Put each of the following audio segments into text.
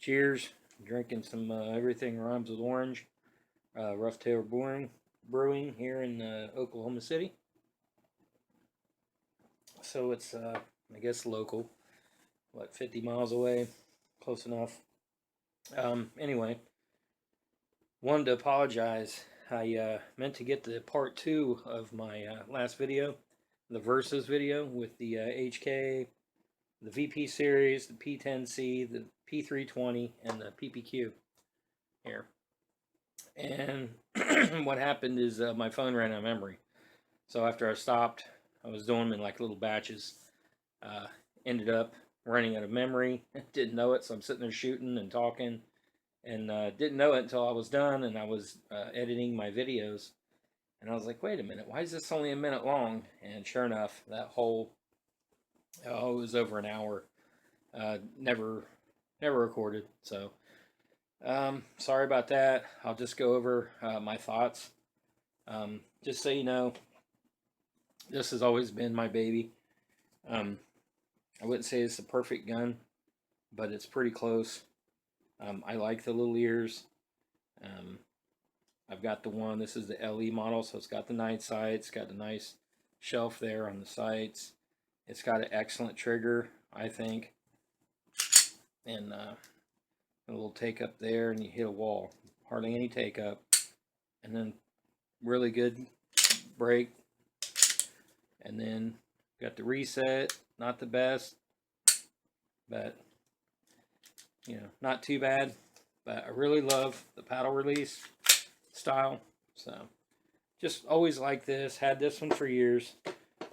Cheers. Drinking some Everything Rhymes with Orange. Rough Tail Brewing here in Oklahoma City. So it's, I guess, local. What, 50 miles away? Close enough. Anyway, wanted to apologize. I meant to get the part 2 of my last video, the Versus video with the HK, the VP series, the P10C, the P320, and the PPQ here. And what happened is my phone ran out of memory. So after I stopped, I was doing them in like little batches. Ended up running out of memory. Didn't know it, so I'm sitting there shooting and talking. And didn't know it until I was done and I was editing my videos. And I was like, wait a minute, why is this only a minute long? And sure enough, that whole, it was over an hour. Never recorded. So, sorry about that. I'll just go over my thoughts. Just so you know, this has always been my baby. I wouldn't say it's the perfect gun, but it's pretty close. I like the little ears. I've got the one, this is the LE model, so it's got the night sights, got the nice shelf there on the sights. It's got an excellent trigger, I think. And a little take up there, and you hit a wall. Hardly any take up. And then really good break. And then got the reset, not the best, but you know, not too bad. But I really love the paddle release style. So just always like this. Had this one for years.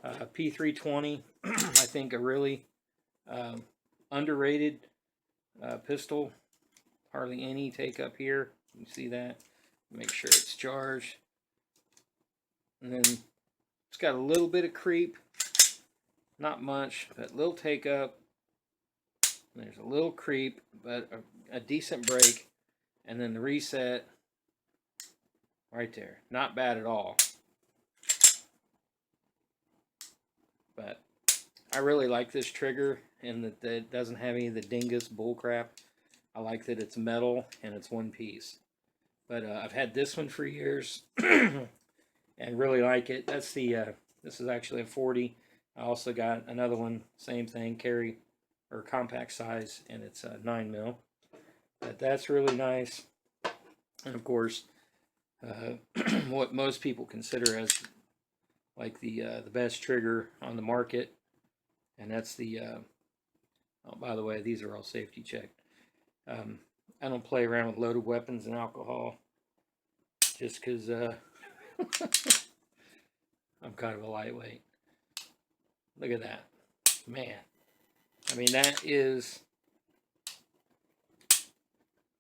P320, I think a really underrated pistol. Hardly any take up here. You see that? Make sure it's charged. And then it's got a little bit of creep. Not much, but little take up. There's a little creep, but a decent break. And then the reset right there. Not bad at all. But I really like this trigger, and that it doesn't have any of the dingus bull crap. I like that it's metal and it's one piece. But I've had this one for years and really like it. That's the this is actually a 40. I also got another one, same thing, carry or compact size, and it's 9mm. But that's really nice. And of course, what most people consider as like the best trigger on the market, and that's the oh, by the way, these are all safety checked. I don't play around with loaded weapons and alcohol just because I'm kind of a lightweight. Look at that, man. I mean, that is,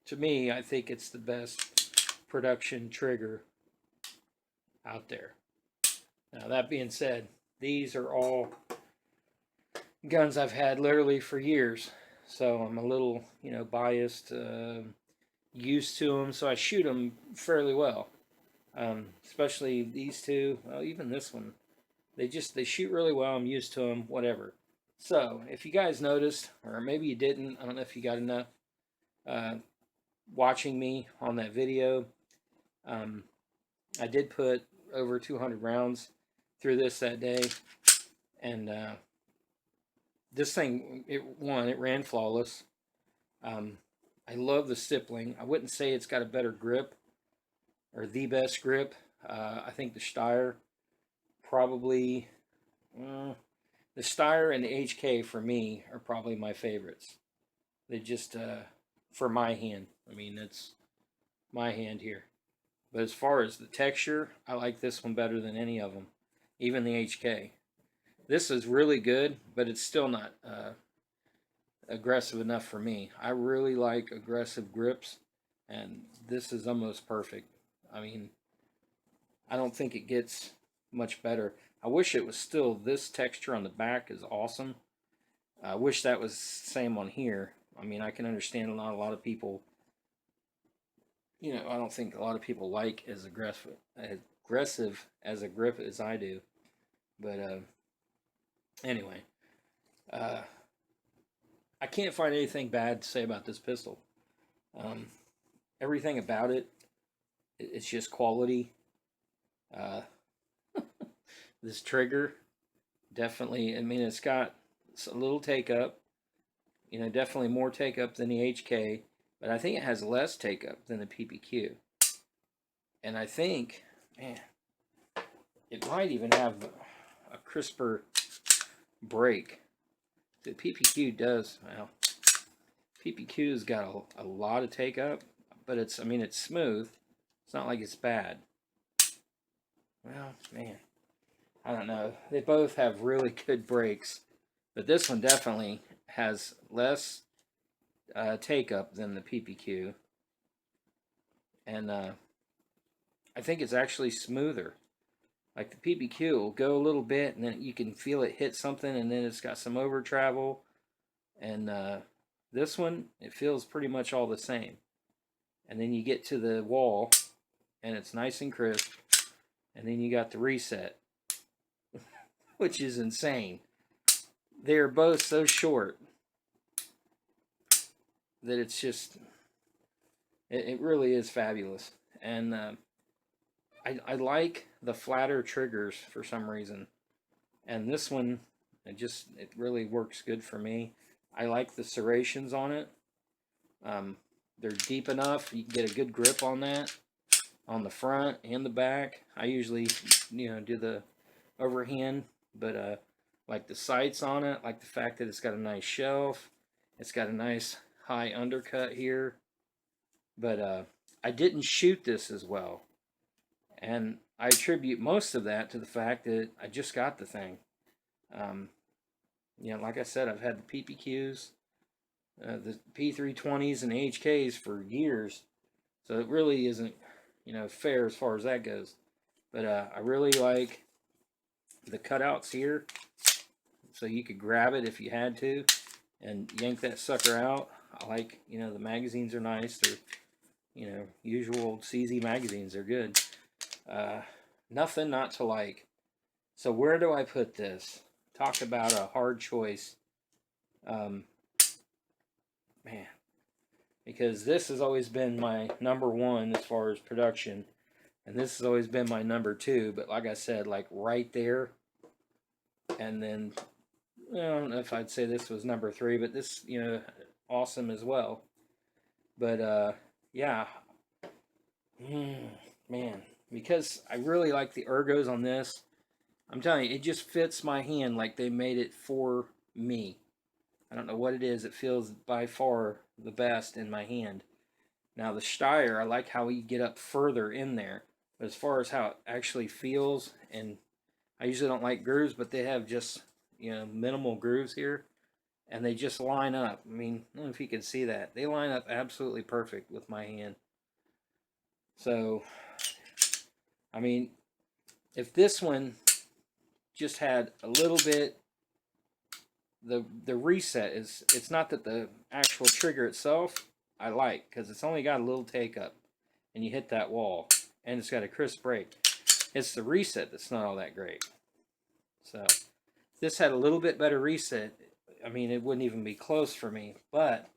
to me, I think it's the best production trigger out there. Now, that being said, these are all guns I've had literally for years. So I'm a little, you know, biased, used to them, so I shoot them fairly well. Especially these two, well, even this one. They shoot really well. I'm used to them, whatever. So, if you guys noticed, or maybe you didn't, I don't know if you got enough watching me on that video. I did put over 200 rounds through this that day, and this thing, it ran flawless. I love the stippling. I wouldn't say it's got a better grip, or the best grip. I think the Steyr probably, the Steyr and the HK for me are probably my favorites. They just, for my hand, I mean, it's my hand here. But as far as the texture, I like this one better than any of them, even the HK. This is really good, but it's still not aggressive enough for me. I really like aggressive grips, and this is almost perfect. I mean, I don't think it gets much better. I wish it was still, this texture on the back is awesome. I wish that was the same on here. I mean, I can understand not a lot of people, you know, I don't think a lot of people like as aggressive as a grip as I do. But anyway, I can't find anything bad to say about this pistol. Everything about it, it's just quality. Uh, this trigger, definitely, I mean, it's got a little take up, you know, definitely more take up than the HK, but I think it has less take up than the PPQ. And I think, man, it might even have a crisper break. The PPQ does, well, PPQ's got a lot of take up, but it's, I mean, it's smooth. It's not like it's bad. Well, man, I don't know. They both have really good brakes, but this one definitely has less take up than the PPQ, and I think it's actually smoother. Like the PPQ will go a little bit, and then you can feel it hit something, and then it's got some over travel, and this one, it feels pretty much all the same. And then you get to the wall, and it's nice and crisp, and then you got the reset, which is insane. They're both so short that it's just, it really is fabulous. And I like the flatter triggers for some reason, and this one, it really works good for me. I like the serrations on it. They're deep enough, you can get a good grip on that, on the front and the back. I usually, you know, do the overhand, but like the sights on it, like the fact that it's got a nice shelf, it's got a nice high undercut here, but I didn't shoot this as well, and I attribute most of that to the fact that I just got the thing. You know, like I said, I've had the PPQs, the P320s and HKs for years, so it really isn't, you know, fair as far as that goes. But I really like the cutouts here, so you could grab it if you had to and yank that sucker out. I like, you know, the magazines are nice. They're, you know, usual CZ magazines are good. Nothing not to like. So where do I put this? Talk about a hard choice. Man, because this has always been my #1 as far as production, and this has always been my #2, but like I said, like right there. And then, I don't know if I'd say this was #3, but this, you know, awesome as well. But yeah, man, because I really like the ergos on this. I'm telling you, it just fits my hand like they made it for me. I don't know what it is. It feels by far the best in my hand. Now the Steyr, I like how you get up further in there. But as far as how it actually feels, and I usually don't like grooves, but they have just, you know, minimal grooves here, and they just line up. I mean, I don't know if you can see that. They line up absolutely perfect with my hand. So, I mean, if this one just had a little bit, the reset is, it's not that the actual trigger itself I like, because it's only got a little take up, and you hit that wall, and it's got a crisp break. It's the reset that's not all that great. So, if this had a little bit better reset, I mean, it wouldn't even be close for me. But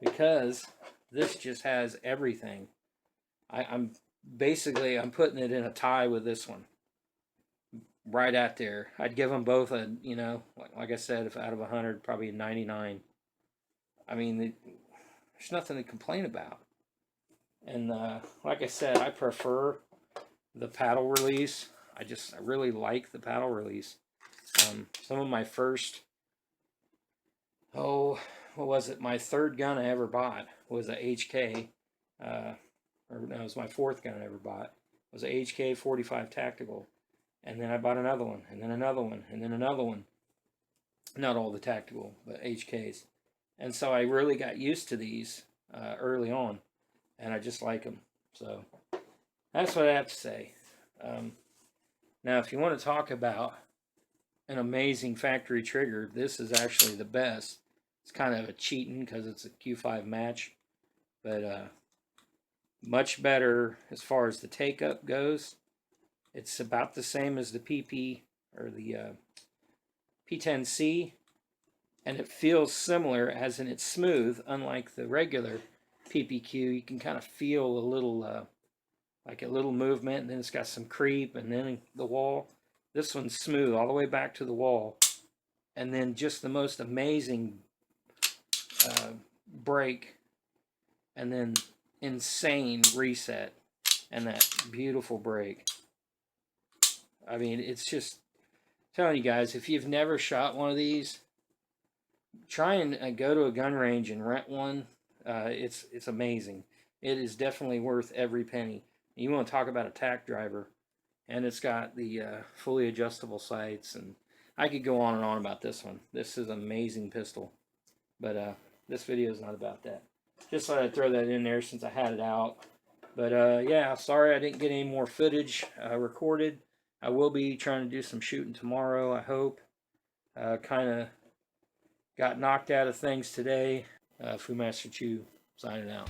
because this just has everything, I'm putting it in a tie with this one, right at there. I'd give them both a, you know, like I said, if out of 100, probably a 99. I mean, there's nothing to complain about. And like I said, I prefer the paddle release. I really like the paddle release. Some of my first, what was it? My third gun I ever bought was a HK, or no, it was my fourth gun I ever bought. It was a HK 45 Tactical. And then I bought another one, and then another one, and then another one. Not all the tactical, but HKs. And so I really got used to these early on, and I just like them. So that's what I have to say. Now, if you want to talk about an amazing factory trigger, this is actually the best. It's kind of a cheating because it's a Q5 match, but much better as far as the take-up goes. It's about the same as the PP or the P10C, and it feels similar, as in it's smooth, unlike the regular PPQ, you can kind of feel a little, like a little movement, and then it's got some creep, and then the wall. This one's smooth all the way back to the wall, and then just the most amazing break, and then insane reset, and that beautiful break. I mean, it's just telling you guys, if you've never shot one of these, try and go to a gun range and rent one. It's amazing. It is definitely worth every penny. You want to talk about a tack driver, and it's got the fully adjustable sights, and I could go on and on about this one. This is an amazing pistol, but this video is not about that. Just thought I'd throw that in there since I had it out. But yeah, sorry I didn't get any more footage recorded. I will be trying to do some shooting tomorrow, I hope. Kind of got knocked out of things today. Fumasterchu signing out.